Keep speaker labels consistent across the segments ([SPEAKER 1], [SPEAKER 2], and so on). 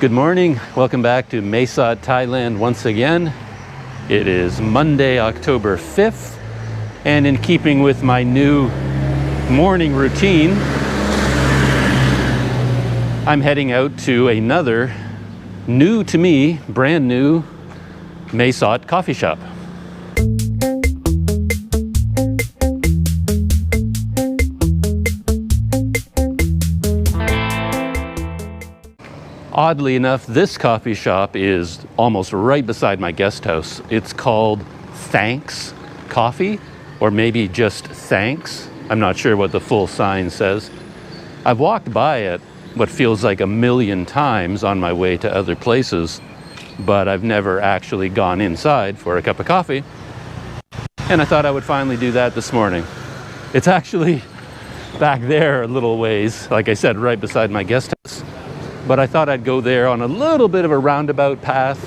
[SPEAKER 1] Good morning. Welcome back to Manee, Thailand once again. It is Monday, October 5th, and in keeping with my new morning routine, I'm heading out to another new to me, brand new Manee coffee shop. Oddly enough, this coffee shop is almost right beside my guest house. It's called Thanks Coffee, or maybe just Thanks. I'm not sure what the full sign says. I've walked by it what feels like 1,000,000 times on my way to other places, but I've never actually gone inside for a cup of coffee. And I thought I would finally do that this morning. It's actually back there a little ways, like I said, right beside my guest house. But I thought I'd go there on a little bit of a roundabout path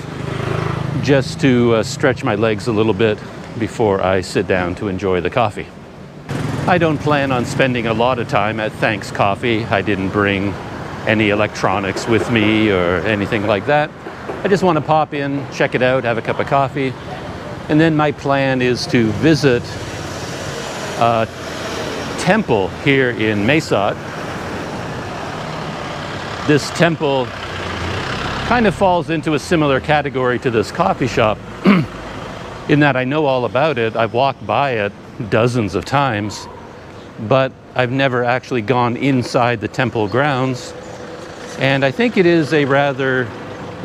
[SPEAKER 1] just to stretch my legs a little bit before I sit down to enjoy the coffee. I don't plan on spending a lot of time at Thanks Coffee. I didn't bring any electronics with me or anything like that. I just want to pop in, check it out, have a cup of coffee. And then my plan is to visit a temple here in Manee. This temple kind of falls into a similar category to this coffee shop in that I know all about it. I've walked by it dozens of times, but I've never actually gone inside the temple grounds. And I think it is a rather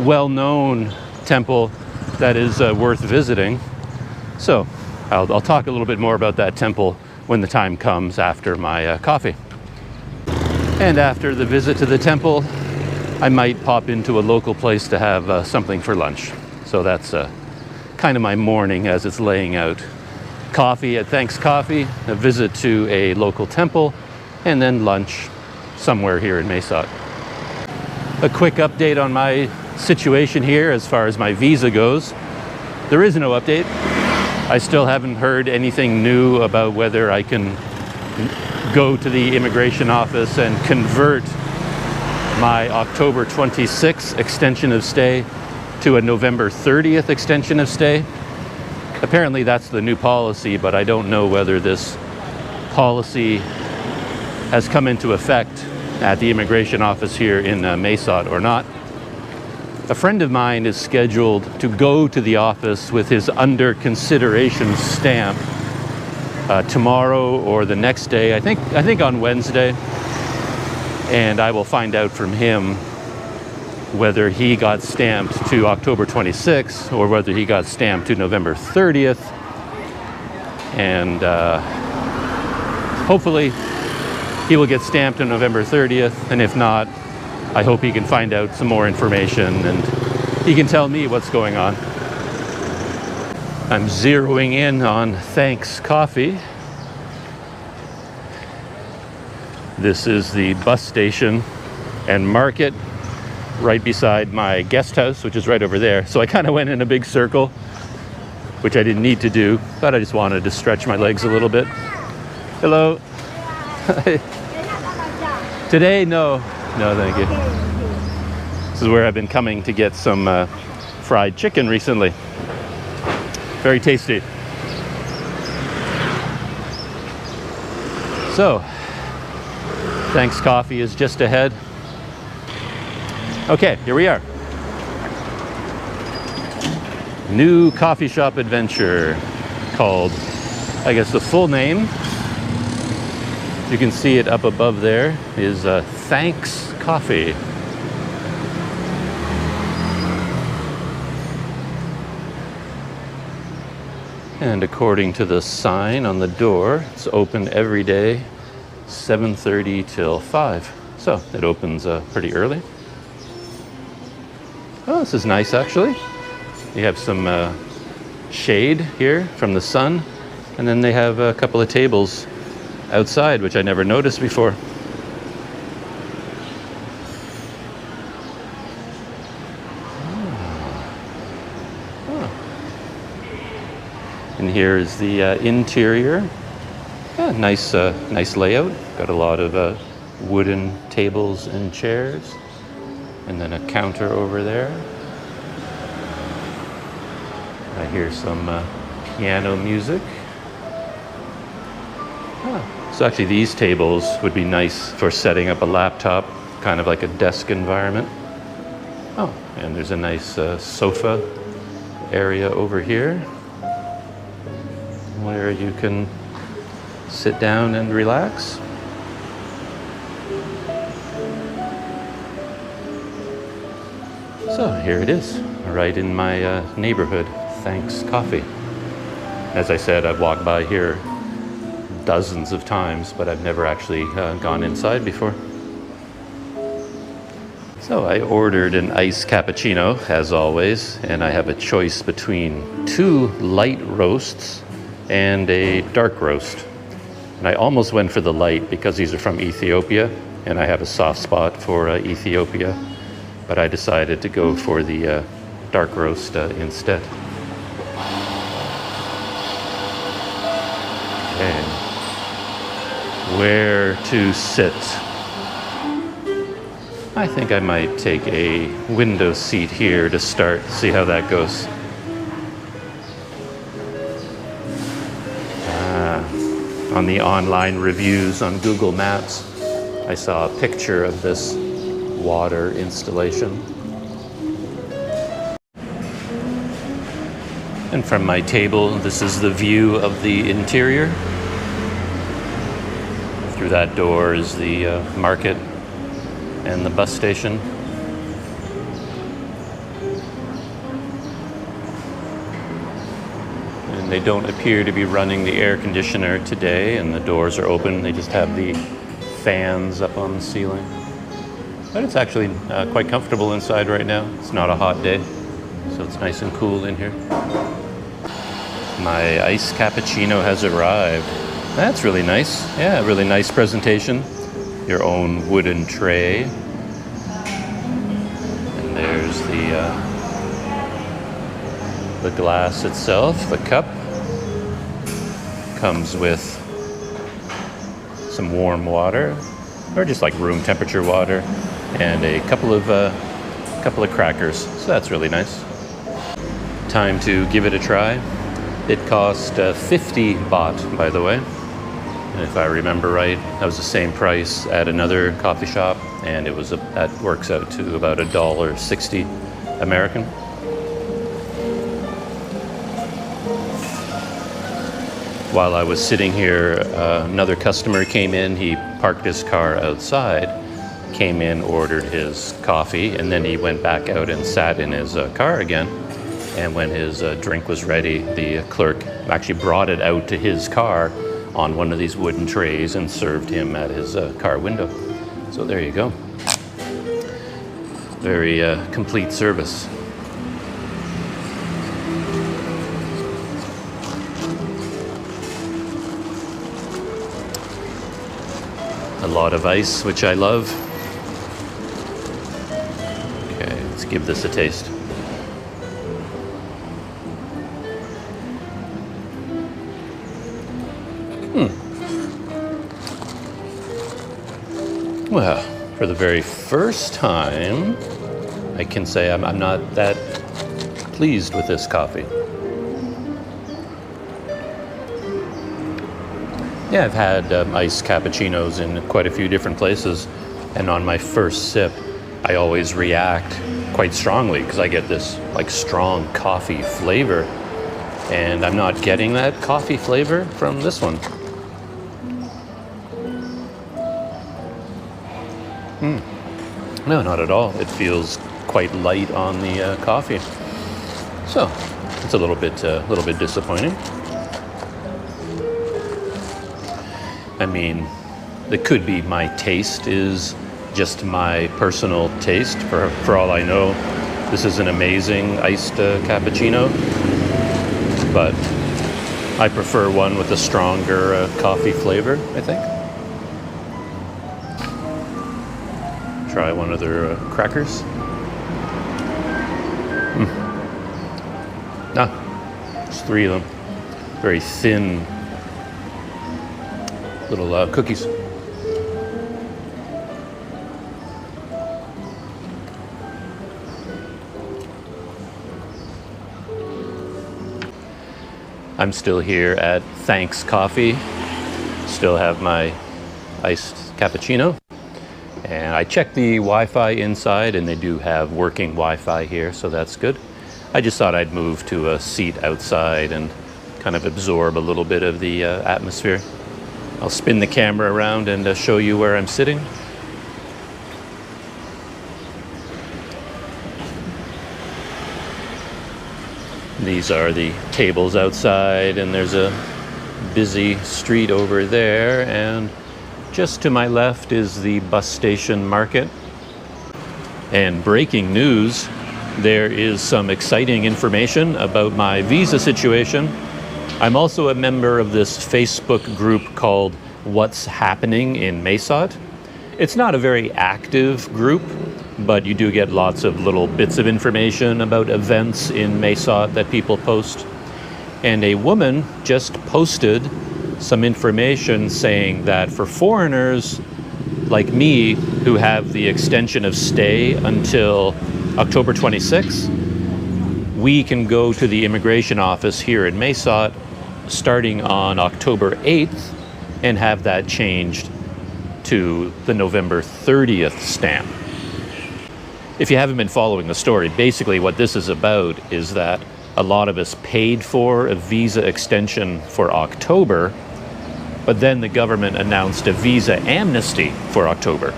[SPEAKER 1] well-known temple that is worth visiting. So I'll talk a little bit more about that temple when the time comes after my coffee. And after the visit to the temple, I might pop into a local place to have something for lunch. So that's kind of my morning as it's laying out. Coffee at Thanks Coffee, a visit to a local temple, and then lunch somewhere here in Manee. A quick update on my situation here as far as my visa goes. There is no update. I still haven't heard anything new about whether I can go to the immigration office and convert my October 26th extension of stay to a November 30th extension of stay. Apparently that's the new policy, but I don't know whether this policy has come into effect at the immigration office here in Manee or not. A friend of mine is scheduled to go to the office with his under consideration stamp tomorrow or the next day, I think on Wednesday, and I will find out from him whether he got stamped to October 26th or whether he got stamped to November 30th, and hopefully he will get stamped on November 30th, and if not, I hope he can find out some more information and he can tell me what's going on. I'm zeroing in on Thanks Coffee. This is the bus station and market right beside my guest house, which is right over there. So I kind of went in a big circle, which I didn't need to do, but I just wanted to stretch my legs a little bit. Hello. Today, no, thank you. This is where I've been coming to get some fried chicken recently. Very tasty. So, Thanks Coffee is just ahead. Okay, here we are. New coffee shop adventure called, I guess the full name, you can see it up above there, is Thanks Coffee. And according to the sign on the door, it's open every day, 7:30 till 5. So it opens pretty early. Oh, this is nice actually. You have some shade here from the sun, and then they have a couple of tables outside, which I never noticed before. And here is the interior. Yeah, nice layout. Got a lot of wooden tables and chairs. And then a counter over there. I hear some piano music. So actually these tables would be nice for setting up a laptop, kind of like a desk environment. Oh, and there's a nice sofa area over here where you can sit down and relax. So here it is, right in my neighborhood. Thanks Coffee. As I said, I've walked by here dozens of times, but I've never actually gone inside before. So I ordered an iced cappuccino, as always, and I have a choice between 2 light roasts and a dark roast. And I almost went for the light because these are from Ethiopia, and I have a soft spot for Ethiopia, but I decided to go for the dark roast instead. Okay. Where to sit? I think I might take a window seat here to start, see how that goes. On the online reviews on Google Maps, I saw a picture of this water installation. And from my table, this is the view of the interior. Through that door is the market and the bus station. And they don't appear to be running the air conditioner today, and the doors are open. They just have the fans up on the ceiling. But it's actually quite comfortable inside right now. It's not a hot day, so it's nice and cool in here. My iced cappuccino has arrived. That's really nice. Yeah, really nice presentation. Your own wooden tray. And there's the glass itself, the cup. Comes with some warm water, or just like room temperature water, and a couple of crackers. So that's really nice. Time to give it a try. It cost 50 baht, by the way. And if I remember right, that was the same price at another coffee shop, and it was that works out to about $1.60 American. While I was sitting here, another customer came in. He parked his car outside, came in, ordered his coffee, and then he went back out and sat in his car again. And when his drink was ready, the clerk actually brought it out to his car on one of these wooden trays and served him at his car window. So there you go. Very complete service. A lot of ice, which I love. Okay, let's give this a taste. Well, for the very first time, I can say I'm not that pleased with this coffee. Yeah, I've had iced cappuccinos in quite a few different places, and on my first sip, I always react quite strongly because I get this like strong coffee flavor, and I'm not getting that coffee flavor from this one. No, not at all. It feels quite light on the coffee, so it's a little bit disappointing. I mean, it could be my taste is just my personal taste. For all I know, this is an amazing iced cappuccino, but I prefer one with a stronger coffee flavor, I think. Try one of their crackers. There's 3 of them. Very thin little cookies. I'm still here at Thanks Coffee. Still have my iced cappuccino. And I checked the Wi-Fi inside, and they do have working Wi-Fi here, so that's good. I just thought I'd move to a seat outside and kind of absorb a little bit of the atmosphere. I'll spin the camera around and show you where I'm sitting. These are the tables outside, and there's a busy street over there, and just to my left is the bus station market. And breaking news, there is some exciting information about my visa situation. I'm also a member of this Facebook group called What's Happening in Mesot. It's not a very active group, but you do get lots of little bits of information about events in Mesot that people post. And a woman just posted some information saying that for foreigners like me who have the extension of stay until October 26th, we can go to the immigration office here in Mesot starting on October 8th and have that changed to the November 30th stamp. If you haven't been following the story, basically what this is about is that a lot of us paid for a visa extension for October, but then the government announced a visa amnesty for October.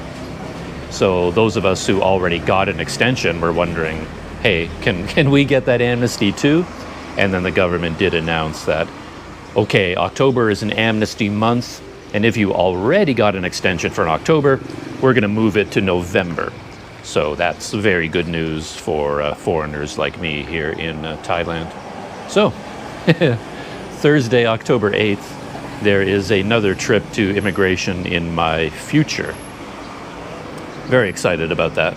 [SPEAKER 1] So those of us who already got an extension were wondering, hey, can we get that amnesty too? And then the government did announce that, okay, October is an amnesty month, and if you already got an extension for October, we're going to move it to November. So that's very good news for foreigners like me here in Thailand. So, Thursday, October 8th, there is another trip to immigration in my future. Very excited about that.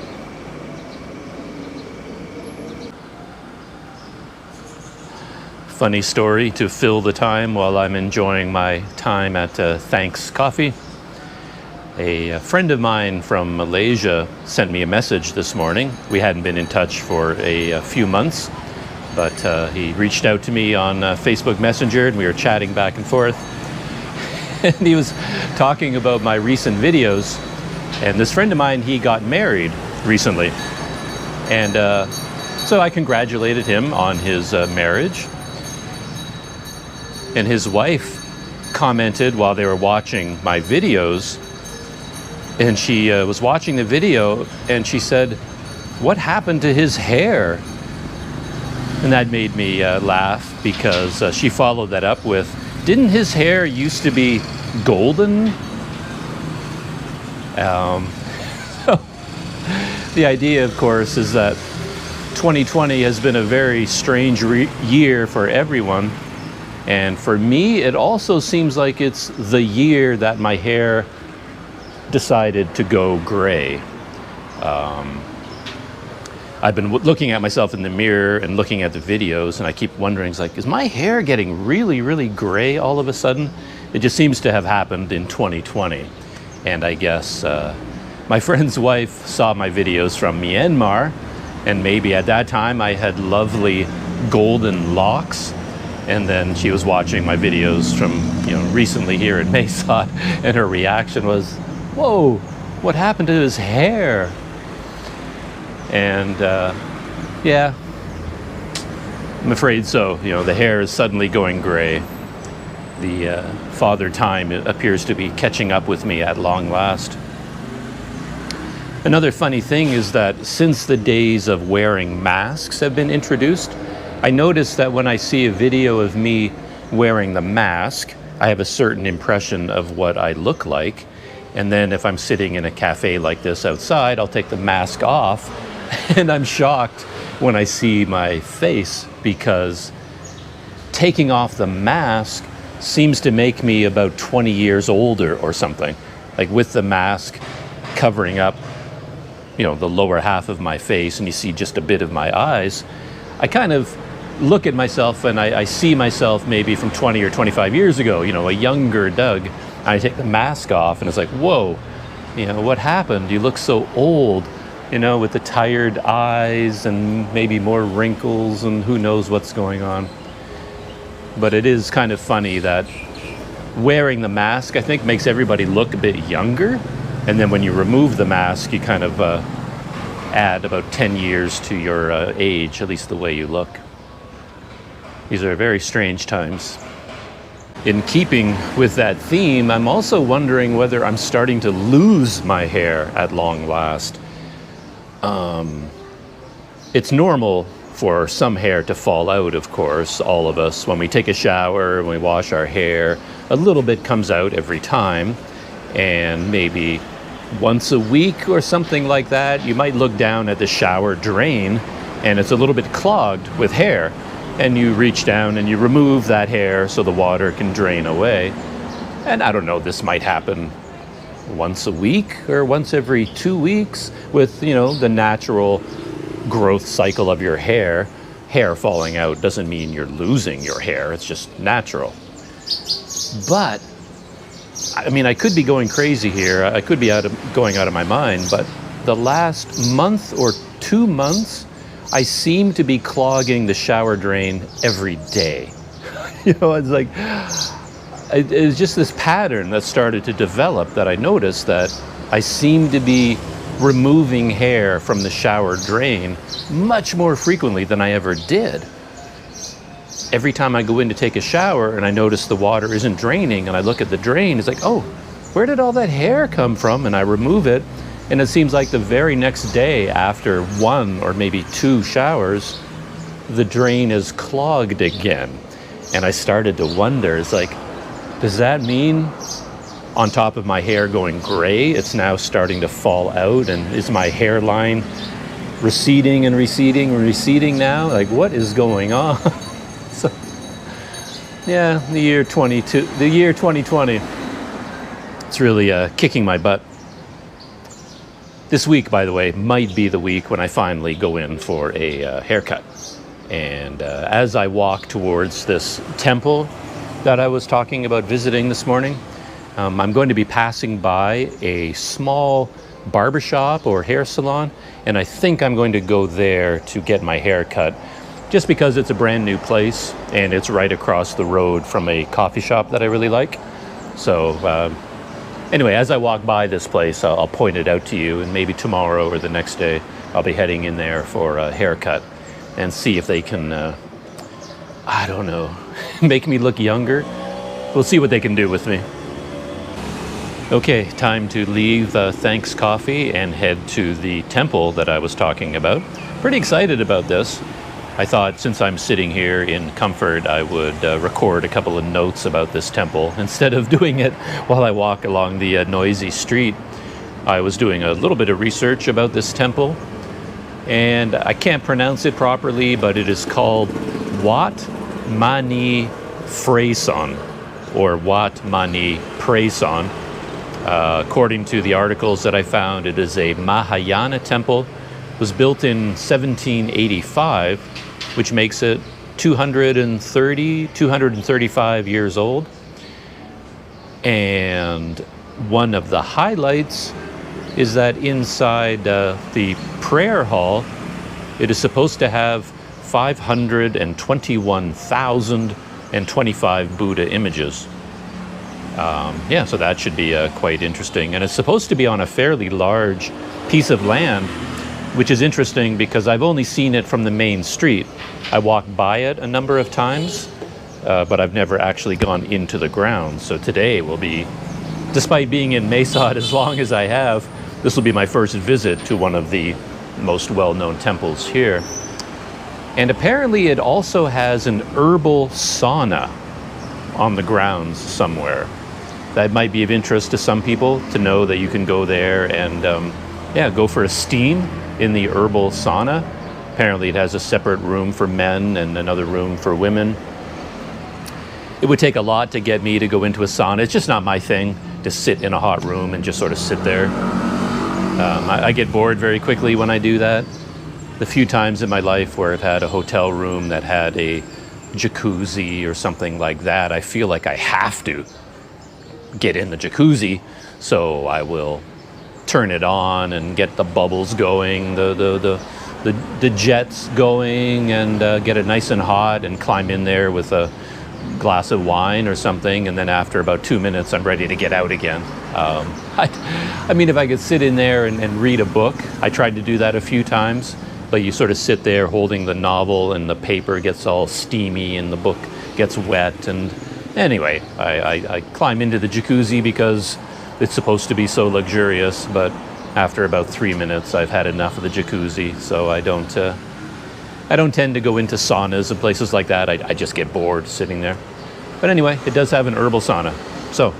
[SPEAKER 1] Funny story to fill the time while I'm enjoying my time at Thanks Coffee. A friend of mine from Malaysia sent me a message this morning. We hadn't been in touch for a few months, but he reached out to me on Facebook Messenger, and we were chatting back and forth. And he was talking about my recent videos. And this friend of mine, he got married recently. And so I congratulated him on his marriage. And his wife commented while they were watching my videos, and she was watching the video, and she said, "What happened to his hair?" And that made me laugh, because she followed that up with, "Didn't his hair used to be golden?" The idea, of course, is that 2020 has been a very strange year for everyone. And for me, it also seems like it's the year that my hair decided to go gray. I've been looking at myself in the mirror and looking at the videos, and I keep wondering, is my hair getting really, really gray all of a sudden? It just seems to have happened in 2020. And I guess my friend's wife saw my videos from Myanmar, and maybe at that time I had lovely golden locks. And then she was watching my videos from, recently here in Mesot, and her reaction was, "Whoa, what happened to his hair?" And yeah, I'm afraid so. The hair is suddenly going gray. The father time appears to be catching up with me at long last. Another funny thing is that since the days of wearing masks have been introduced, I noticed that when I see a video of me wearing the mask, I have a certain impression of what I look like. And then if I'm sitting in a cafe like this outside, I'll take the mask off, and I'm shocked when I see my face, because taking off the mask seems to make me about 20 years older or something. Like with the mask covering up, the lower half of my face, and you see just a bit of my eyes, I kind of look at myself, and I see myself maybe from 20 or 25 years ago, a younger Doug. I take the mask off, and it's like, whoa, what happened? You look so old, with the tired eyes and maybe more wrinkles, and who knows what's going on. But it is kind of funny that wearing the mask, I think, makes everybody look a bit younger. And then when you remove the mask, you kind of add about 10 years to your age, at least the way you look. These are very strange times. In keeping with that theme, I'm also wondering whether I'm starting to lose my hair at long last. It's normal for some hair to fall out, of course, all of us. When we take a shower and we wash our hair, a little bit comes out every time. And maybe once a week or something like that, you might look down at the shower drain and it's a little bit clogged with hair. And you reach down and you remove that hair so the water can drain away. And I don't know, this might happen once a week or once every 2 weeks with, the natural growth cycle of your hair. Hair falling out doesn't mean you're losing your hair. It's just natural. But, I could be going crazy here. I could be going out of my mind. But the last month or 2 months, I seem to be clogging the shower drain every day. It's like, it's just this pattern that started to develop that I noticed that I seem to be removing hair from the shower drain much more frequently than I ever did. Every time I go in to take a shower and I notice the water isn't draining and I look at the drain, it's like, oh, where did all that hair come from? And I remove it. And it seems like the very next day after 1 or maybe 2 showers, the drain is clogged again. And I started to wonder, it's like, does that mean on top of my hair going gray, it's now starting to fall out? And is my hairline receding and receding and receding now? Like, what is going on? So, yeah, the year 2020, it's really kicking my butt. This week, by the way, might be the week when I finally go in for a haircut. And as I walk towards this temple that I was talking about visiting this morning, I'm going to be passing by a small barbershop or hair salon, and I think I'm going to go there to get my hair cut, just because it's a brand new place and it's right across the road from a coffee shop that I really like. So anyway, as I walk by this place, I'll point it out to you, and maybe tomorrow or the next day I'll be heading in there for a haircut and see if they can, I don't know, make me look younger. We'll see what they can do with me. Okay, time to leave Thanks Coffee and head to the temple that I was talking about. Pretty excited about this. I thought since I'm sitting here in comfort, I would record a couple of notes about this temple instead of doing it while I walk along the noisy street. I was doing a little bit of research about this temple, and I can't pronounce it properly, but it is called Wat Manee Phraison, or Wat Manee Phraison. According to the articles that I found, it is a Mahayana temple. It was built in 1785, which makes it 235 years old. And one of the highlights is that inside the prayer hall, it is supposed to have 521,025 Buddha images. So that should be quite interesting. And it's supposed to be on a fairly large piece of land, which is interesting because I've only seen it from the main street. I walked by it a number of times, but I've never actually gone into the ground. So today will be, despite being in Mesot as long as I have, this will be my first visit to one of the most well-known temples here. And apparently it also has an herbal sauna on the grounds somewhere. That might be of interest to some people to know that you can go there and go for a steam in the herbal sauna. Apparently it has a separate room for men and another room for women. It would take a lot to get me to go into a sauna. It's just not my thing to sit in a hot room and just sort of sit there. I get bored very quickly when I do that. The few times in my life where I've had a hotel room that had a jacuzzi or something like that, I feel like I have to get in the jacuzzi, so I will turn it on and get the bubbles going, the jets going, and get it nice and hot, and climb in there with a glass of wine or something, and then after about 2 minutes, I'm ready to get out again. I mean, if I could sit in there and read a book, I tried to do that a few times, but you sort of sit there holding the novel and the paper gets all steamy and the book gets wet. And anyway, I climb into the jacuzzi because it's supposed to be so luxurious, but after about 3 minutes, I've had enough of the jacuzzi, so I don't tend to go into saunas and places like that. I just get bored sitting there. But anyway, it does have an herbal sauna. So,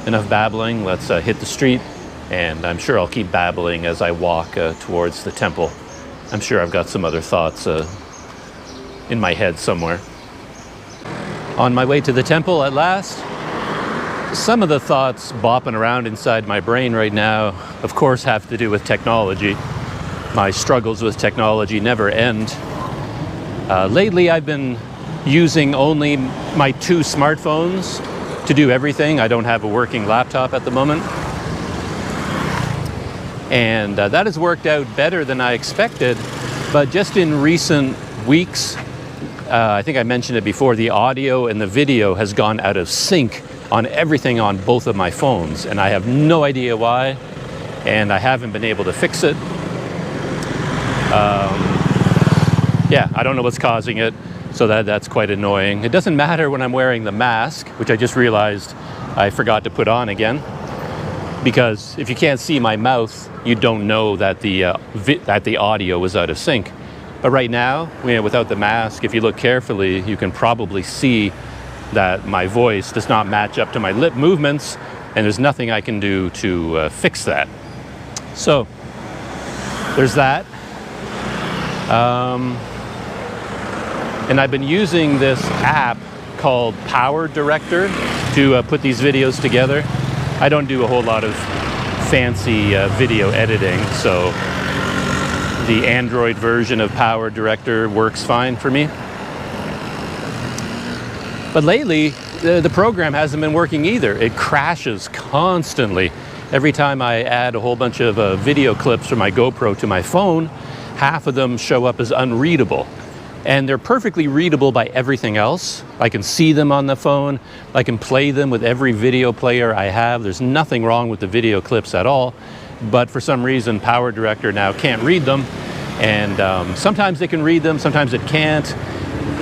[SPEAKER 1] enough babbling. Let's hit the street, and I'm sure I'll keep babbling as I walk towards the temple. I'm sure I've got some other thoughts in my head somewhere. On my way to the temple at last, some of the thoughts bopping around inside my brain right now, of course, have to do with technology. My struggles with technology never end. Lately, I've been using only my 2 smartphones to do everything. I don't have a working laptop at the moment. And that has worked out better than I expected. But just in recent weeks, I think I mentioned it before, the audio and the video has gone out of sync on everything on both of my phones. And I have no idea why. And I haven't been able to fix it. Yeah, I don't know what's causing it, so that's quite annoying. It doesn't matter when I'm wearing the mask, which I just realized I forgot to put on again, because if you can't see my mouth, you don't know that the audio is out of sync. But right now, without the mask, if you look carefully, you can probably see that my voice does not match up to my lip movements, and there's nothing I can do to fix that. So, there's that. And I've been using this app called Power Director to put these videos together. I don't do a whole lot of fancy video editing, so the Android version of Power Director works fine for me. But lately, the program hasn't been working either. It crashes constantly. Every time I add a whole bunch of video clips from my GoPro to my phone, half of them show up as unreadable. And they're perfectly readable by everything else. I can see them on the phone. I can play them with every video player I have. There's nothing wrong with the video clips at all. But for some reason, Power Director now can't read them. And sometimes it can read them, sometimes it can't.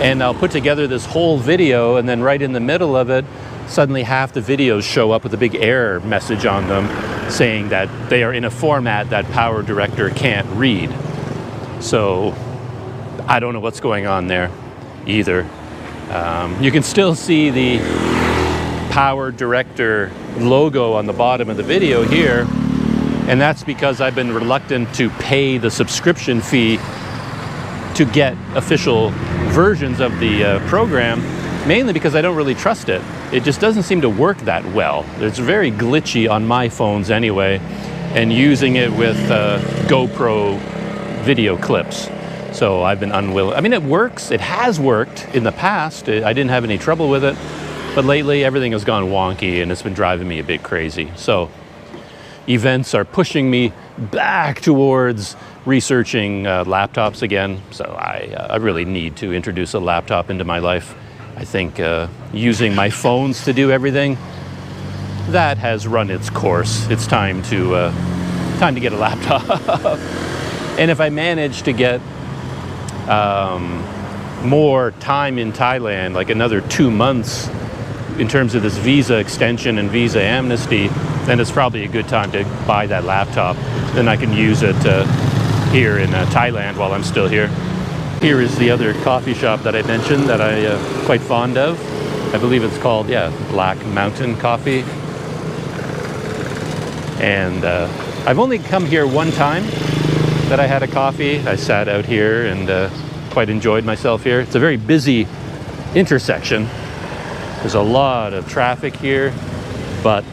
[SPEAKER 1] And I'll put together this whole video, and then right in the middle of it, suddenly half the videos show up with a big error message on them saying that they are in a format that Power Director can't read. So I don't know what's going on there either. You can still see the Power Director logo on the bottom of the video here, and that's because I've been reluctant to pay the subscription fee to get official versions of the program, mainly because I don't really trust it. It just doesn't seem to work that well. It's very glitchy on my phones anyway, and using it with GoPro video clips. So I've been unwilling. I mean, it works. It has worked in the past. I didn't have any trouble with it. But lately, everything has gone wonky, and it's been driving me a bit crazy. So events are pushing me back towards researching laptops again. So I really need to introduce a laptop into my life. I think using my phones to do everything, that has run its course. It's time to get a laptop. And if I manage to get more time in Thailand, like another 2 months in terms of this visa extension and visa amnesty, then it's probably a good time to buy that laptop. Then I can use it here in Thailand while I'm still here. Here is the other coffee shop that I mentioned that I'm quite fond of. I believe it's called, Black Mountain Coffee. And I've only come here one time that I had a coffee. I sat out here and quite enjoyed myself here. It's a very busy intersection. There's a lot of traffic here, but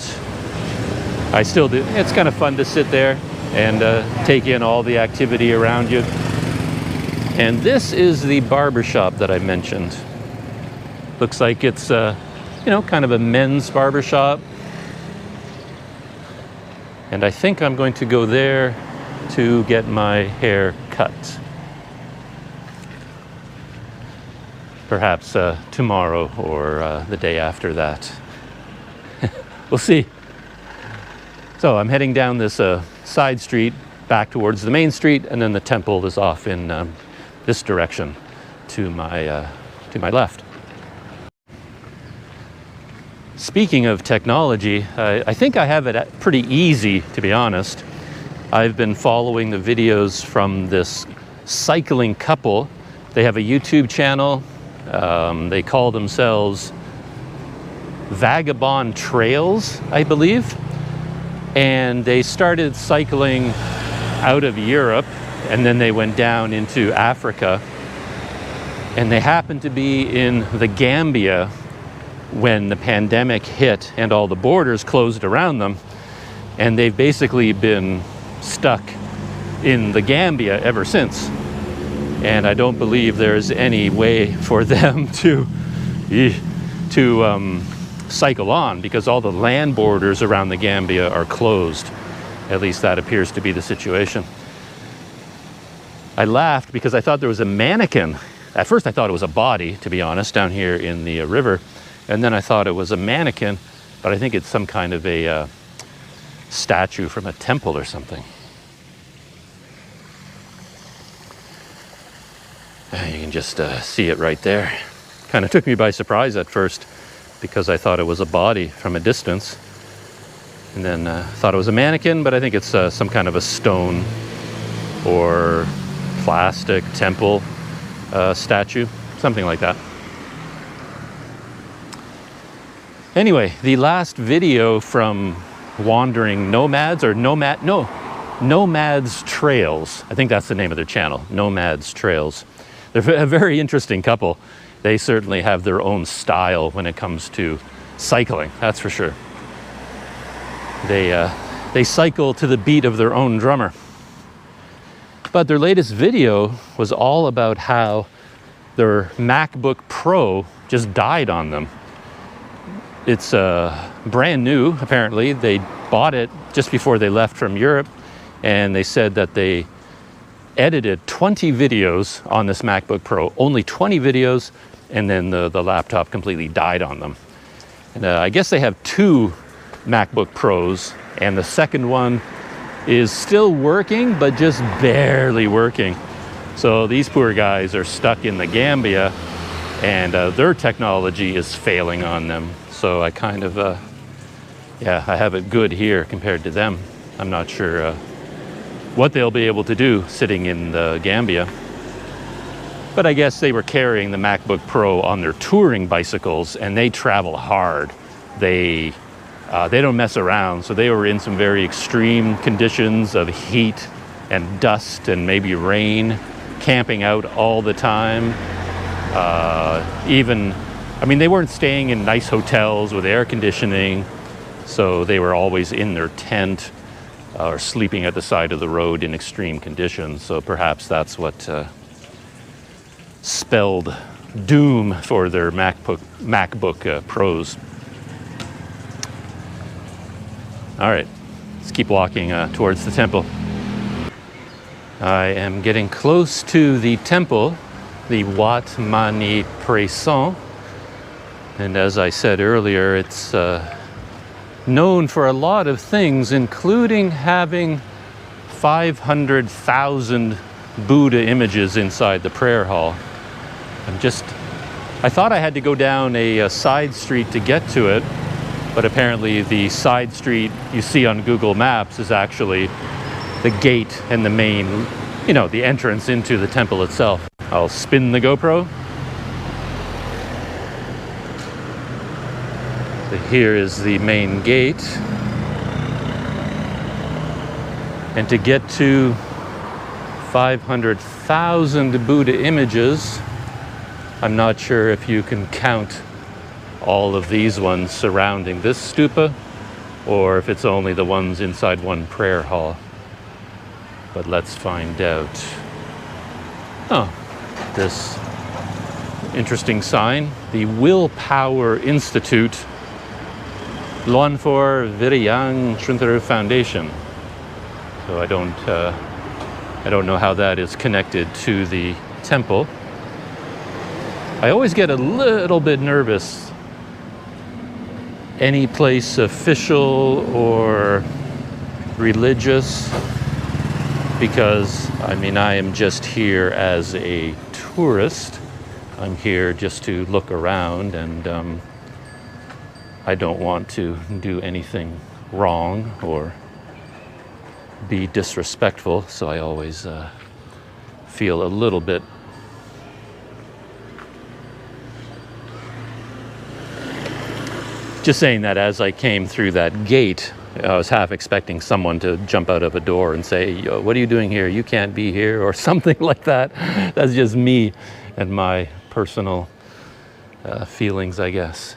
[SPEAKER 1] I still do. It's kind of fun to sit there and take in all the activity around you. And this is the barber shop that I mentioned. Looks like it's kind of a men's barber shop. And I think I'm going to go there to get my hair cut. perhaps tomorrow or the day after that. We'll see. So I'm heading down this side street back towards the main street, and then the temple is off in this direction to my left. Speaking of technology, I think I have it pretty easy, to be honest. I've been following the videos from this cycling couple. They have a YouTube channel. They call themselves Vagabond Trails, I believe. And they started cycling out of Europe, and then they went down into Africa. And they happened to be in the Gambia when the pandemic hit and all the borders closed around them. And they've basically been stuck in the Gambia ever since. And I don't believe there's any way for them to cycle on, because all the land borders around the Gambia are closed. At least that appears to be the situation. I laughed because I thought there was a mannequin. At first I thought it was a body, to be honest, down here in the river. And then I thought it was a mannequin, but I think it's some kind of a statue from a temple or something. You can just see it right there. Kind of took me by surprise at first, because I thought it was a body from a distance. And then thought it was a mannequin, but I think it's some kind of a stone or plastic temple statue, something like that. Anyway, the last video from Wandering Nomads, or Nomad's Trails. I think that's the name of their channel, Nomad's Trails. They're a very interesting couple. They certainly have their own style when it comes to cycling, that's for sure. They cycle to the beat of their own drummer. But their latest video was all about how their MacBook Pro just died on them. It's brand new, apparently. They bought it just before they left from Europe, and they said that they edited 20 videos on this MacBook Pro, only 20 videos, and then the laptop completely died on them. And I guess they have two MacBook Pros, and the second one is still working, but just barely working. So these poor guys are stuck in the Gambia, and their technology is failing on them. So I kind of, I have it good here compared to them. I'm not sure what they'll be able to do sitting in the Gambia. But I guess they were carrying the MacBook Pro on their touring bicycles, and they travel hard. They don't mess around, so they were in some very extreme conditions of heat and dust and maybe rain, camping out all the time. They weren't staying in nice hotels with air conditioning, so they were always in their tent or sleeping at the side of the road in extreme conditions. So perhaps that's what spelled doom for their MacBook Pros. All right, let's keep walking towards the temple. I am getting close to the temple, the Wat Manee Phraison. And as I said earlier, it's known for a lot of things, including having 500,000 Buddha images inside the prayer hall. I thought I had to go down a side street to get to it, but apparently the side street you see on Google Maps is actually the gate and the main, the entrance into the temple itself. I'll spin the GoPro. So here is the main gate. And to get to 500,000 Buddha images, I'm not sure if you can count all of these ones surrounding this stupa, or if it's only the ones inside one prayer hall. But let's find out. Oh, this interesting sign, the Willpower Institute, Luanfor Virayang Shuntaru Foundation. So I don't know how that is connected to the temple. I always get a little bit nervous. Any place official or religious, because I mean, I am just here as a tourist. I'm here just to look around, and I don't want to do anything wrong or be disrespectful, so I always feel a little bit just saying that. As I came through that gate, I was half expecting someone to jump out of a door and say, "Yo, what are you doing here? You can't be here," or something like that. That's just me and my personal feelings, I guess.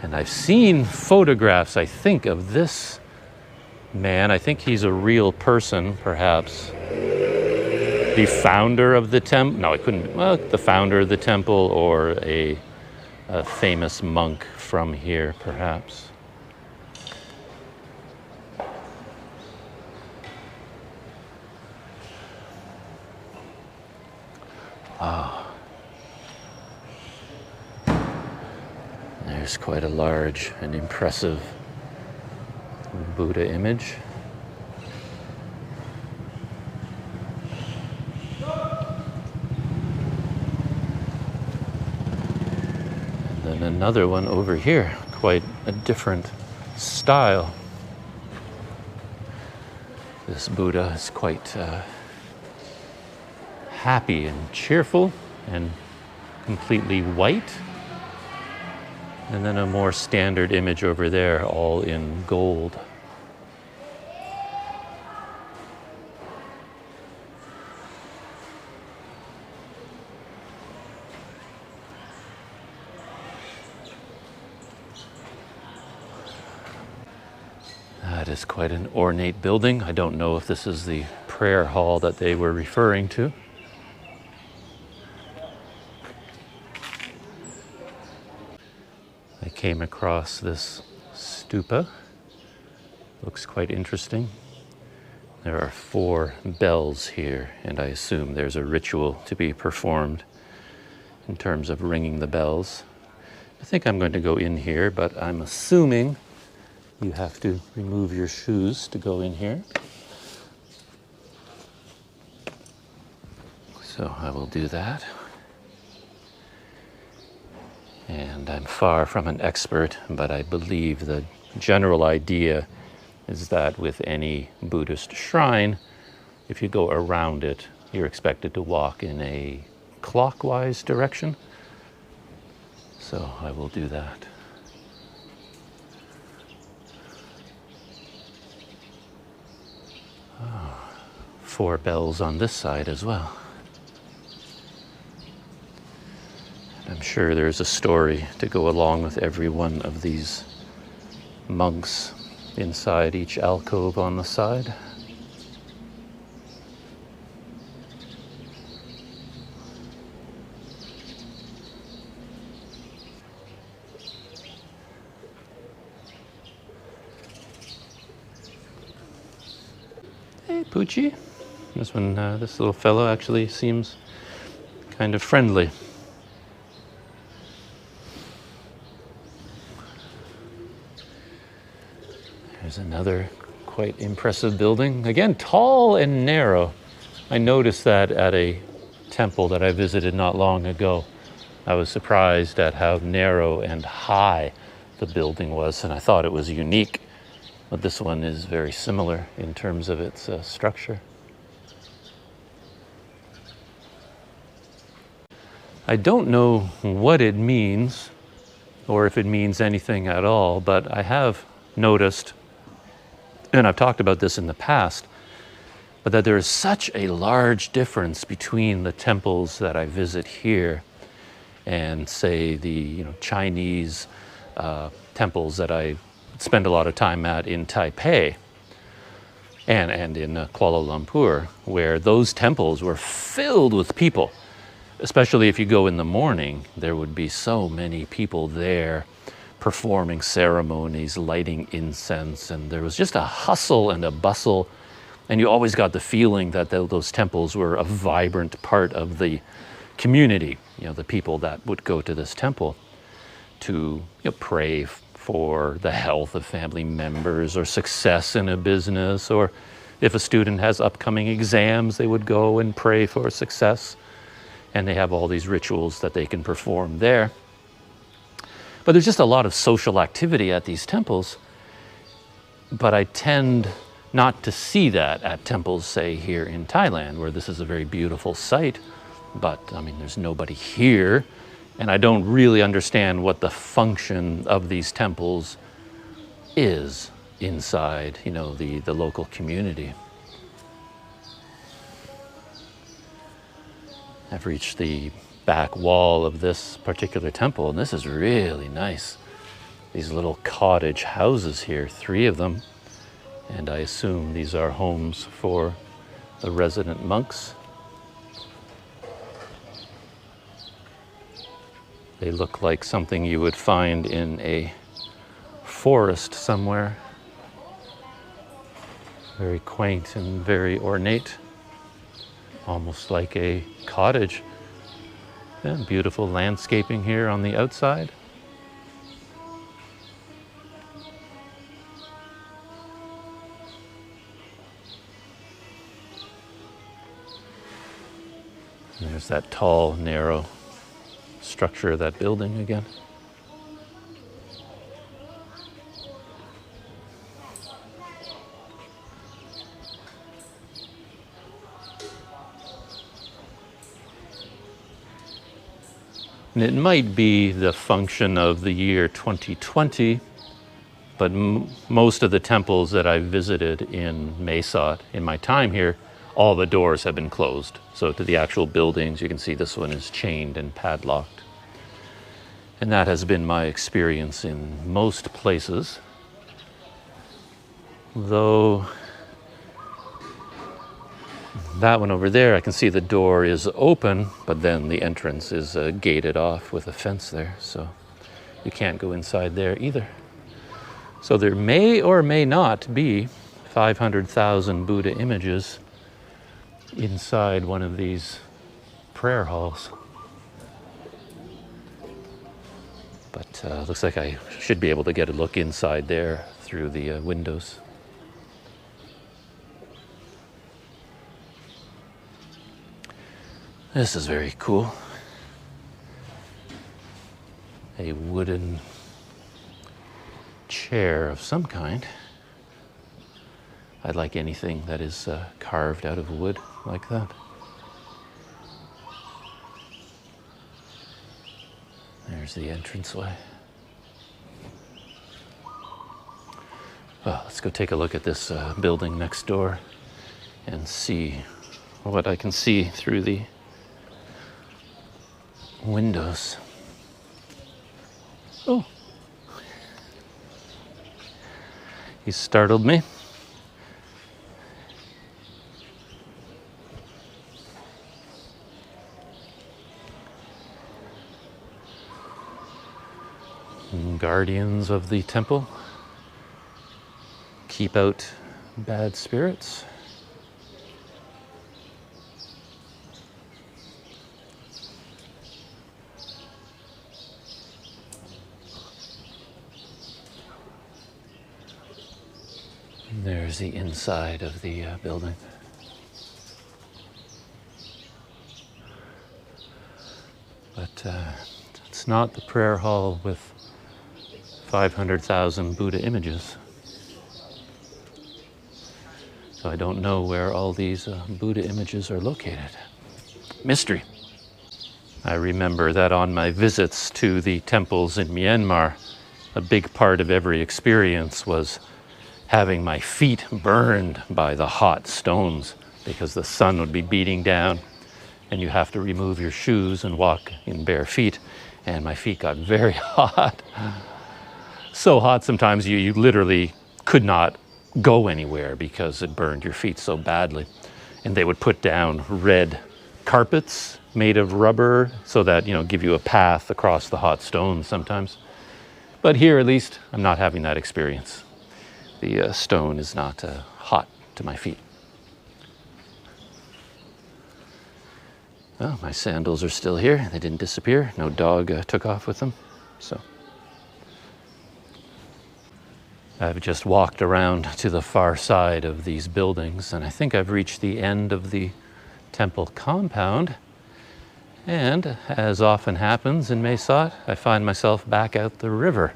[SPEAKER 1] And I've seen photographs, I think, of this man. I think he's a real person, perhaps. The founder of the temple. No, it couldn't be. Well, the founder of the temple, or a famous monk from here, perhaps. There's quite a large and impressive Buddha image. And then another one over here, quite a different style. This Buddha is quite happy and cheerful and completely white. And then a more standard image over there, all in gold. That is quite an ornate building. I don't know if this is the prayer hall that they were referring to. I came across this stupa. Looks quite interesting. There are 4 bells here, and I assume there's a ritual to be performed in terms of ringing the bells. I think I'm going to go in here, but I'm assuming you have to remove your shoes to go in here. So I will do that. And I'm far from an expert, but I believe the general idea is that with any Buddhist shrine, if you go around it, you're expected to walk in a clockwise direction. So I will do that. Oh, 4 bells on this side as well. I'm sure there's a story to go along with every one of these monks inside each alcove on the side. Hey, Poochie. This little fellow actually seems kind of friendly. There's another quite impressive building. Again, tall and narrow. I noticed that at a temple that I visited not long ago. I was surprised at how narrow and high the building was, and I thought it was unique. But this one is very similar in terms of its structure. I don't know what it means, or if it means anything at all, but I have noticed, and I've talked about this in the past, but that there is such a large difference between the temples that I visit here and, say, the Chinese temples that I spend a lot of time at in Taipei and in Kuala Lumpur, where those temples were filled with people. Especially if you go in the morning, there would be so many people there performing ceremonies, lighting incense, and there was just a hustle and a bustle, and you always got the feeling that those temples were a vibrant part of the community, the people that would go to this temple to pray for the health of family members or success in a business, or if a student has upcoming exams, they would go and pray for success. And they have all these rituals that they can perform there. But there's just a lot of social activity at these temples. But I tend not to see that at temples, say, here in Thailand, where this is a very beautiful site. But, there's nobody here. And I don't really understand what the function of these temples is inside, the local community. I've reached the back wall of this particular temple, and this is really nice. These little cottage houses here, 3 of them, and I assume these are homes for the resident monks. They look like something you would find in a forest somewhere. Very quaint and very ornate, almost like a cottage. And beautiful landscaping here on the outside. And there's that tall, narrow structure of that building again. And it might be the function of the year 2020, but most of the temples that I've visited in Mae Sot in my time here, all the doors have been closed. So to the actual buildings, you can see this one is chained and padlocked. And that has been my experience in most places. Though that one over there, I can see the door is open, but then the entrance is gated off with a fence there. So you can't go inside there either. So there may or may not be 500,000 Buddha images inside one of these prayer halls. But looks like I should be able to get a look inside there through the windows. This is very cool. A wooden chair of some kind. I like anything that is carved out of wood like that. There's the entranceway. Well, let's go take a look at this building next door and see what I can see through the windows. Oh, he startled me. Guardians of the temple, keep out bad spirits. And there's the inside of the building. But it's not the prayer hall with 500,000 Buddha images. So I don't know where all these Buddha images are located. Mystery. I remember that on my visits to the temples in Myanmar, a big part of every experience was having my feet burned by the hot stones because the sun would be beating down and you have to remove your shoes and walk in bare feet. And my feet got very hot. So hot sometimes you literally could not go anywhere because it burned your feet so badly. And they would put down red carpets made of rubber so that, give you a path across the hot stones sometimes. But here, at least, I'm not having that experience. The stone is not hot to my feet. Well, my sandals are still here. They didn't disappear. No dog took off with them. So I've just walked around to the far side of these buildings, and I think I've reached the end of the temple compound. And as often happens in Mae Sot, I find myself back out the river.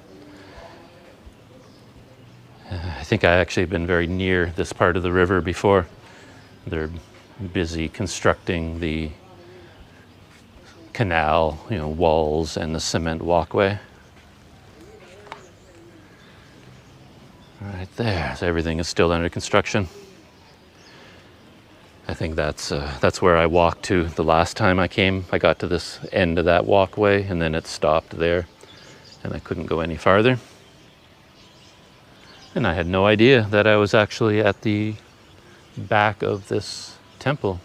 [SPEAKER 1] I think I actually have been very near this part of the river before. They're busy constructing the canal, walls and the cement walkway. Right there, so everything is still under construction. I think that's where I walked to the last time I came. I got to this end of that walkway and then it stopped there and I couldn't go any farther. And I had no idea that I was actually at the back of this temple.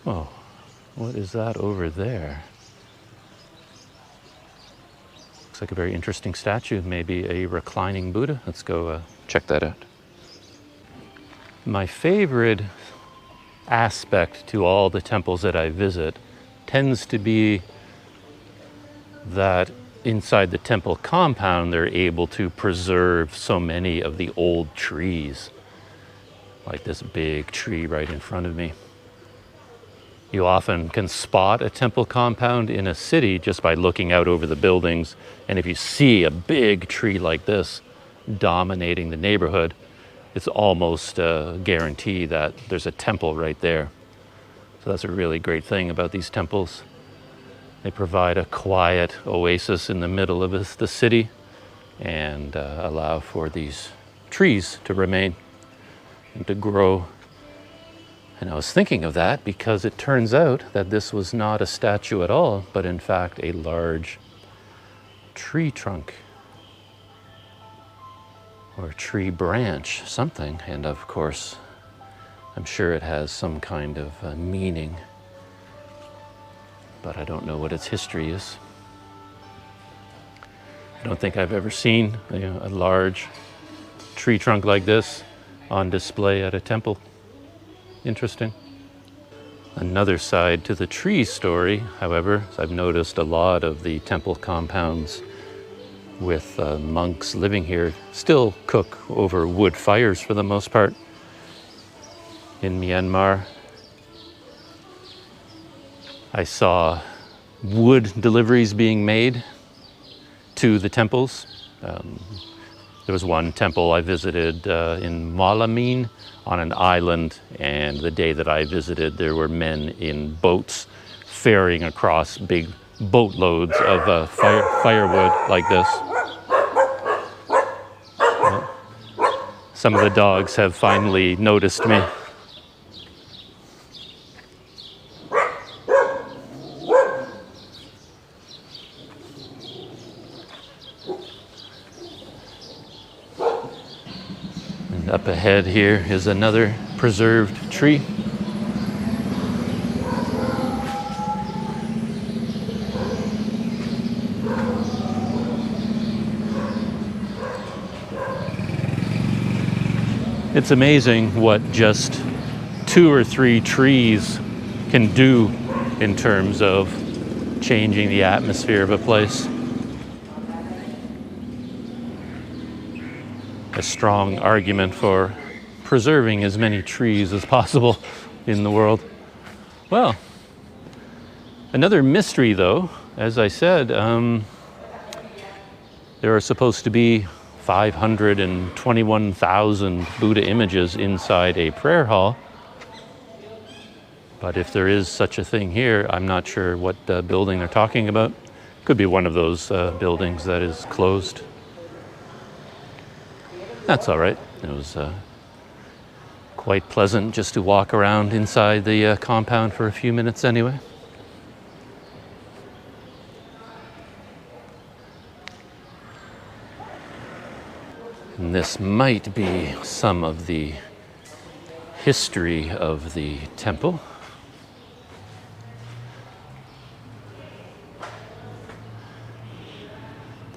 [SPEAKER 1] Oh, what is that over there? Looks like a very interesting statue, maybe a reclining Buddha. Let's go check that out. My favorite aspect to all the temples that I visit tends to be that inside the temple compound, they're able to preserve so many of the old trees, like this big tree right in front of me. You often can spot a temple compound in a city just by looking out over the buildings. And if you see a big tree like this dominating the neighborhood, it's almost a guarantee that there's a temple right there. So that's a really great thing about these temples. They provide a quiet oasis in the middle of the city and allow for these trees to remain and to grow. And I was thinking of that because it turns out that this was not a statue at all, but in fact a large tree trunk or tree branch, something. And of course, I'm sure it has some kind of meaning, but I don't know what its history is. I don't think I've ever seen a large tree trunk like this on display at a temple. Interesting. Another side to the tree story, however, I've noticed a lot of the temple compounds with monks living here still cook over wood fires for the most part. In Myanmar, I saw wood deliveries being made to the temples. There was one temple I visited in Malamine on an island, and the day that I visited, there were men in boats ferrying across big boatloads of firewood like this. Well, some of the dogs have finally noticed me. Up ahead here is another preserved tree. It's amazing what just 2 or 3 trees can do in terms of changing the atmosphere of a place. A strong argument for preserving as many trees as possible in the world. Well, another mystery though, as I said, there are supposed to be 521,000 Buddha images inside a prayer hall. But if there is such a thing here, I'm not sure what building they're talking about. Could be one of those buildings that is closed. That's all right. It was quite pleasant just to walk around inside the compound for a few minutes anyway. And this might be some of the history of the temple.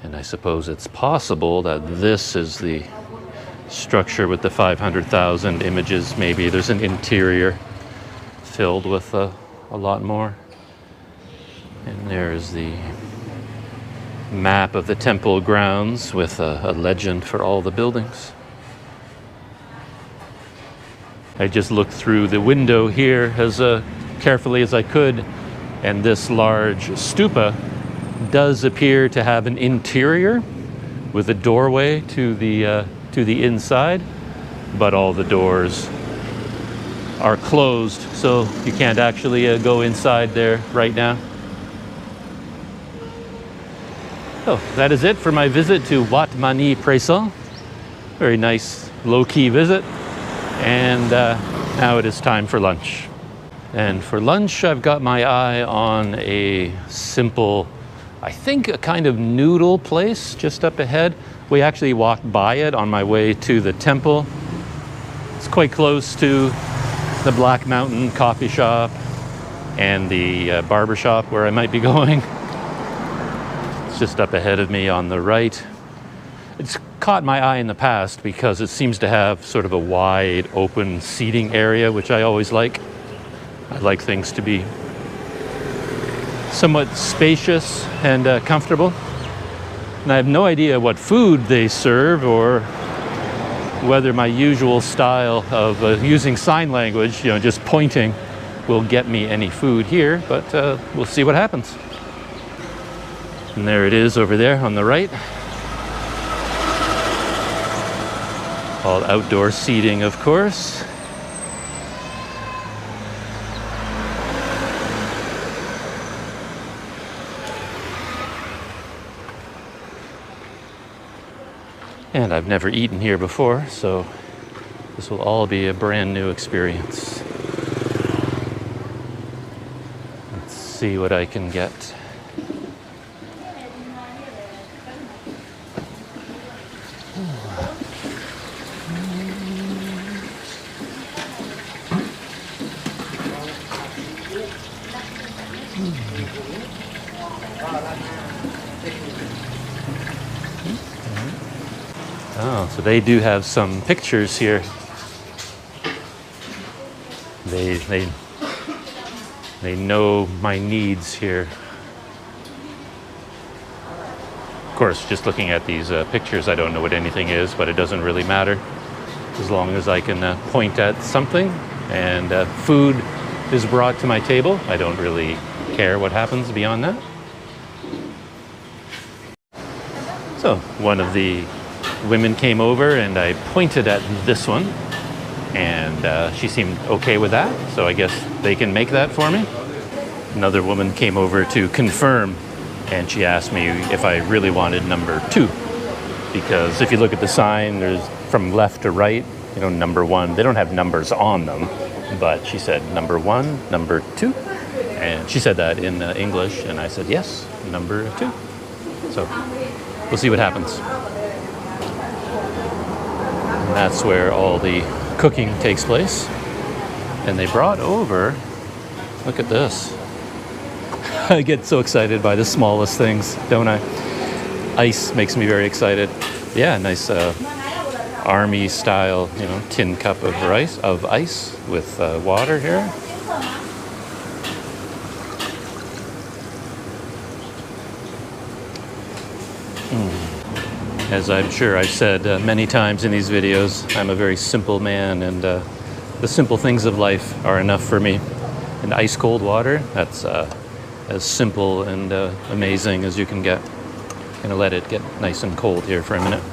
[SPEAKER 1] And I suppose it's possible that this is the structure with the 500,000 images. Maybe there's an interior filled with a lot more. And there's the map of the temple grounds with a legend for all the buildings. I just looked through the window here as carefully as I could, and this large stupa does appear to have an interior with a doorway to the inside, but all the doors are closed, so you can't actually go inside there right now. So that is it for my visit to Wat Manee Phraison. Very nice, low-key visit. And now it is time for lunch. And for lunch, I've got my eye on a simple, I think a kind of noodle place just up ahead. We actually walked by it on my way to the temple. It's quite close to the Black Mountain coffee shop and the barber shop where I might be going. Just up ahead of me on the right. It's caught my eye in the past because it seems to have sort of a wide open seating area, which I always like. I like things to be somewhat spacious and comfortable. And I have no idea what food they serve or whether my usual style of using sign language, just pointing, will get me any food here, but we'll see what happens. And there it is over there on the right. All outdoor seating, of course. And I've never eaten here before, so this will all be a brand new experience. Let's see what I can get. Oh, so they do have some pictures here. They know my needs here. Of course, just looking at these pictures, I don't know what anything is, but it doesn't really matter. As long as I can point at something and food is brought to my table, I don't really care what happens beyond that. So one of the women came over and I pointed at this one, and she seemed okay with that, so I guess they can make that for me. Another woman came over to confirm, and she asked me if I really wanted number 2, because if you look at the sign, there's from left to right, number 1. They don't have numbers on them, but she said number 1, number 2, and she said that in English, and I said yes, number 2. So we'll see what happens. And that's where all the cooking takes place. And they brought over, look at this. I get so excited by the smallest things, don't I? Ice makes me very excited. Yeah, nice army style, tin cup of ice with water here. As I'm sure I've said many times in these videos, I'm a very simple man, and the simple things of life are enough for me. And ice cold water, that's as simple and amazing as you can get. I'm gonna let it get nice and cold here for a minute.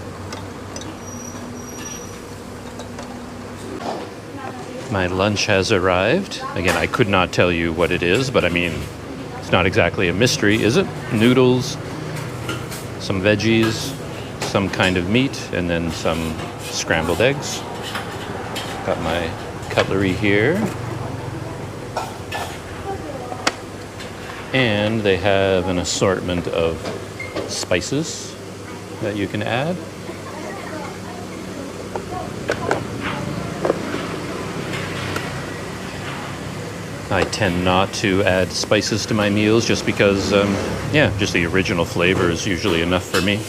[SPEAKER 1] My lunch has arrived. Again, I could not tell you what it is, but I mean, it's not exactly a mystery, is it? Noodles, some veggies, some kind of meat, and then some scrambled eggs. Got my cutlery here. And they have an assortment of spices that you can add. I tend not to add spices to my meals just because, just the original flavor is usually enough for me.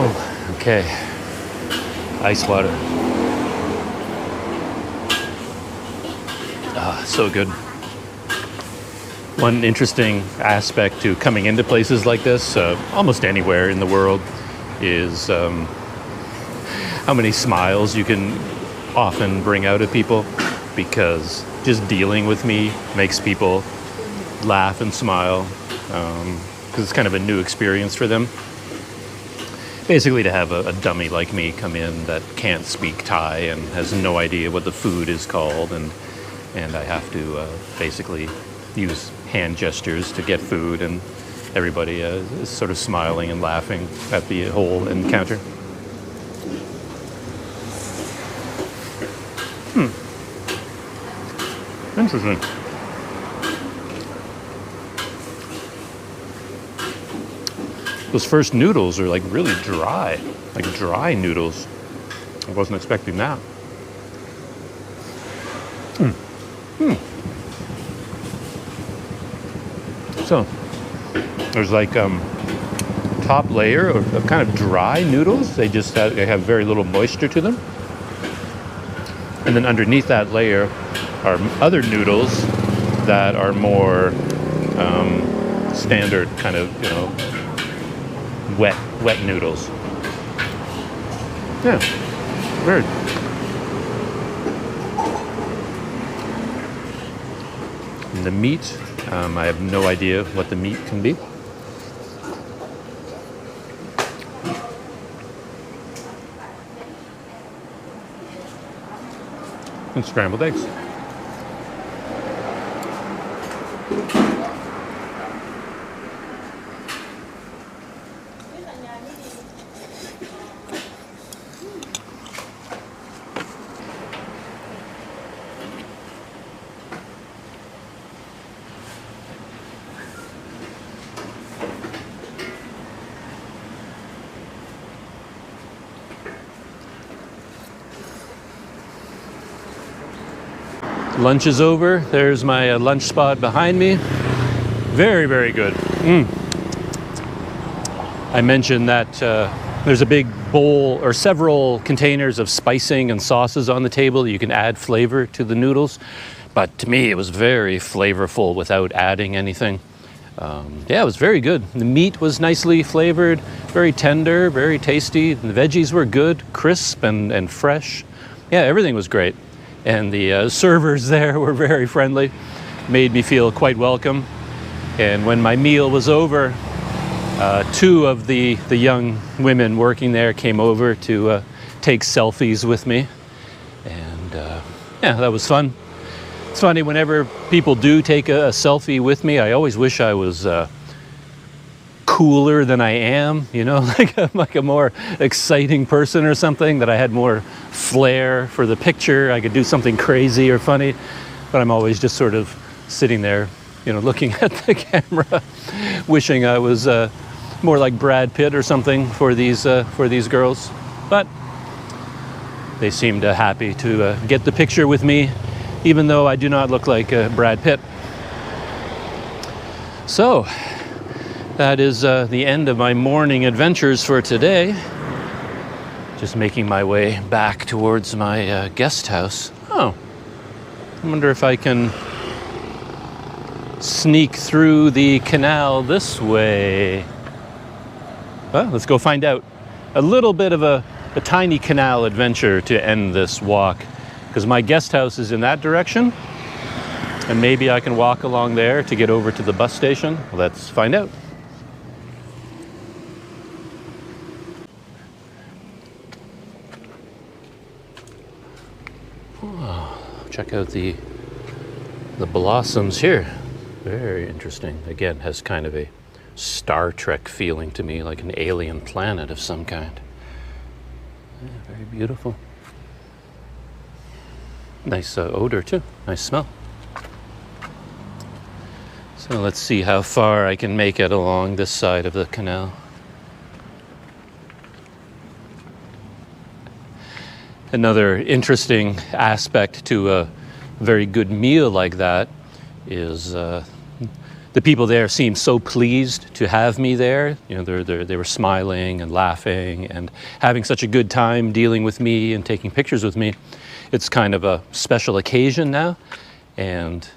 [SPEAKER 1] Oh, okay. Ice water. So good. One interesting aspect to coming into places like this, almost anywhere in the world, is how many smiles you can often bring out of people, because just dealing with me makes people laugh and smile, because it's kind of a new experience for them. Basically, to have a dummy like me come in that can't speak Thai and has no idea what the food is called, and I have to basically use hand gestures to get food, and everybody is sort of smiling and laughing at the whole encounter. Interesting. Those first noodles are like really dry, like dry noodles. I wasn't expecting that. So there's like top layer of kind of dry noodles. They have very little moisture to them. And then underneath that layer are other noodles that are more standard kind of, wet noodles. Yeah, weird. And the meat, I have no idea what the meat can be. And scrambled eggs. Lunch is over. There's my lunch spot behind me. Very, very good. I mentioned that there's a big bowl or several containers of spicing and sauces on the table that you can add flavor to the noodles. But to me, it was very flavorful without adding anything. Yeah, it was very good. The meat was nicely flavored, very tender, very tasty. The veggies were good, crisp and fresh. Yeah, everything was great. And the servers there were very friendly, made me feel quite welcome. And when my meal was over, two of the young women working there came over to take selfies with me. And yeah, that was fun. It's funny, whenever people do take a selfie with me, I always wish I was cooler than I am, like a more exciting person or something, that I had more flair for the picture. I could do something crazy or funny, but I'm always just sort of sitting there, looking at the camera, wishing I was more like Brad Pitt or something for these girls. But they seemed happy to get the picture with me, even though I do not look like Brad Pitt. So that is the end of my morning adventures for today. Just making my way back towards my guest house. Oh, I wonder if I can sneak through the canal this way. Well, let's go find out. A little bit of a tiny canal adventure to end this walk, because my guest house is in that direction, and maybe I can walk along there to get over to the bus station. Let's find out. Check out the blossoms here. Very interesting. Again, has kind of a Star Trek feeling to me, like an alien planet of some kind. Yeah, very beautiful. Nice odor too. Nice smell. So let's see how far I can make it along this side of the canal. Another interesting aspect to a very good meal like that is the people there seemed so pleased to have me there. They were smiling and laughing and having such a good time dealing with me and taking pictures with me. It's kind of a special occasion now, And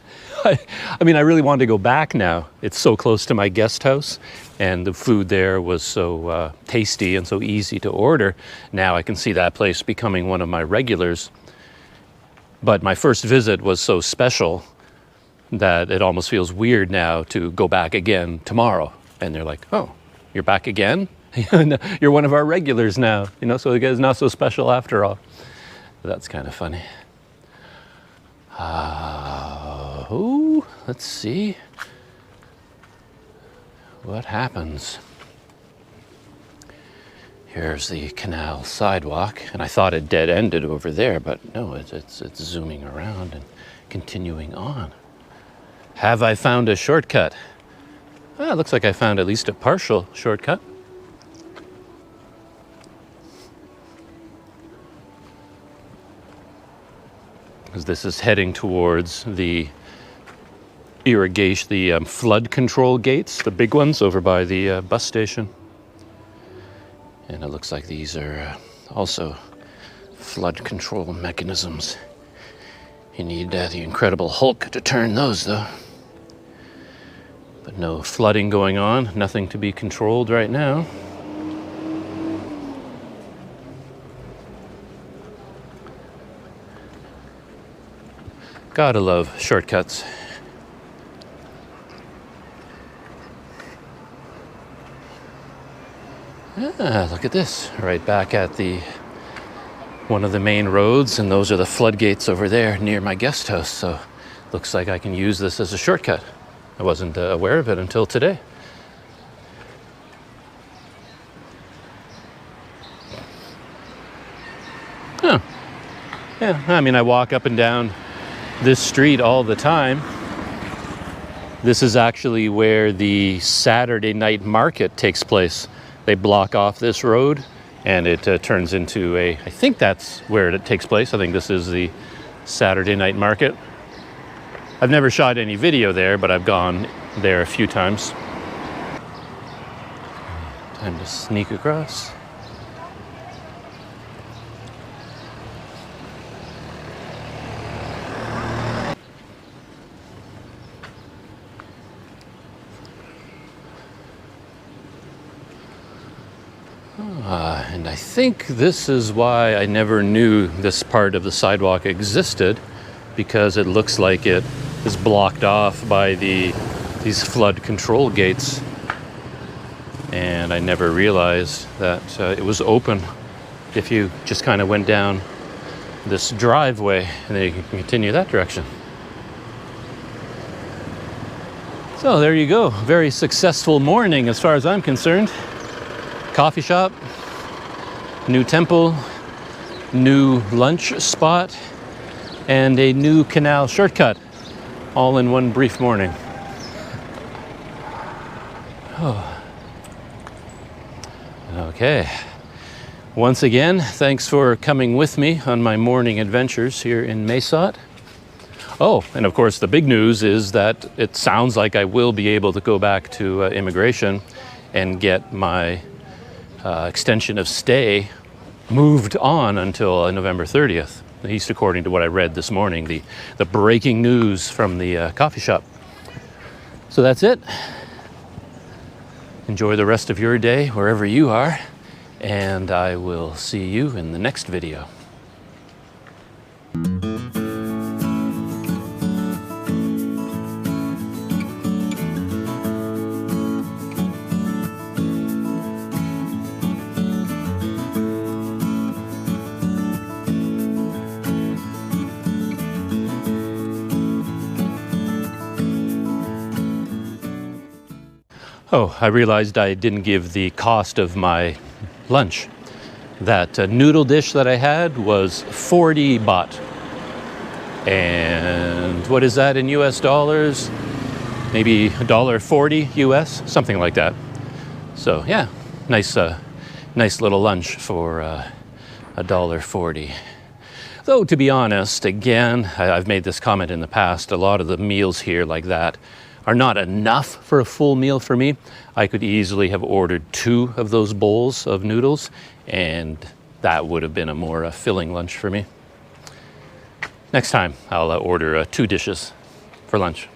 [SPEAKER 1] I mean, I really want to go back now. It's so close to my guest house, and the food there was so tasty and so easy to order. Now I can see that place becoming one of my regulars. But my first visit was so special that it almost feels weird now to go back again tomorrow. And they're like, oh, you're back again? You're one of our regulars now, you know, so it's not so special after all. That's kind of funny. Oh, let's see what happens. Here's the canal sidewalk, and I thought it dead-ended over there, but no, it's zooming around and continuing on. Have I found a shortcut? It looks like I found at least a partial shortcut. Because this is heading towards the irrigation, the flood control gates, the big ones over by the bus station. And it looks like these are also flood control mechanisms. You need the Incredible Hulk to turn those, though. But no flooding going on, nothing to be controlled right now. Gotta love shortcuts. Look at this, right back at one of the main roads, and those are the floodgates over there near my guest house, so looks like I can use this as a shortcut. I wasn't aware of it until today. Huh. Yeah, I mean, I walk up and down this street all the time. This is actually where the Saturday night market takes place. They block off this road, and it turns into I think that's where it takes place. I think this is the Saturday night market. I've never shot any video there, but I've gone there a few times. Time to sneak across. And I think this is why I never knew this part of the sidewalk existed, because it looks like it is blocked off by these flood control gates. And I never realized that it was open if you just kind of went down this driveway, and then you can continue that direction. So there you go. Very successful morning as far as I'm concerned. Coffee shop, new temple, new lunch spot, and a new canal shortcut, all in one brief morning. Oh. Okay. Once again, thanks for coming with me on my morning adventures here in Mesot. Oh, and of course the big news is that it sounds like I will be able to go back to immigration and get my extension of stay moved on until November 30th, at least according to what I read this morning, the breaking news from the coffee shop. So that's it. Enjoy the rest of your day wherever you are, and I will see you in the next video. Oh, I realized I didn't give the cost of my lunch. That noodle dish that I had was 40 baht. And what is that in US dollars? Maybe $1.40 US, something like that. So yeah, nice little lunch for $1.40. Though to be honest, again, I've made this comment in the past, a lot of the meals here like that are not enough for a full meal for me. I could easily have ordered 2 of those bowls of noodles, and that would have been a more filling lunch for me. Next time, I'll order 2 dishes for lunch.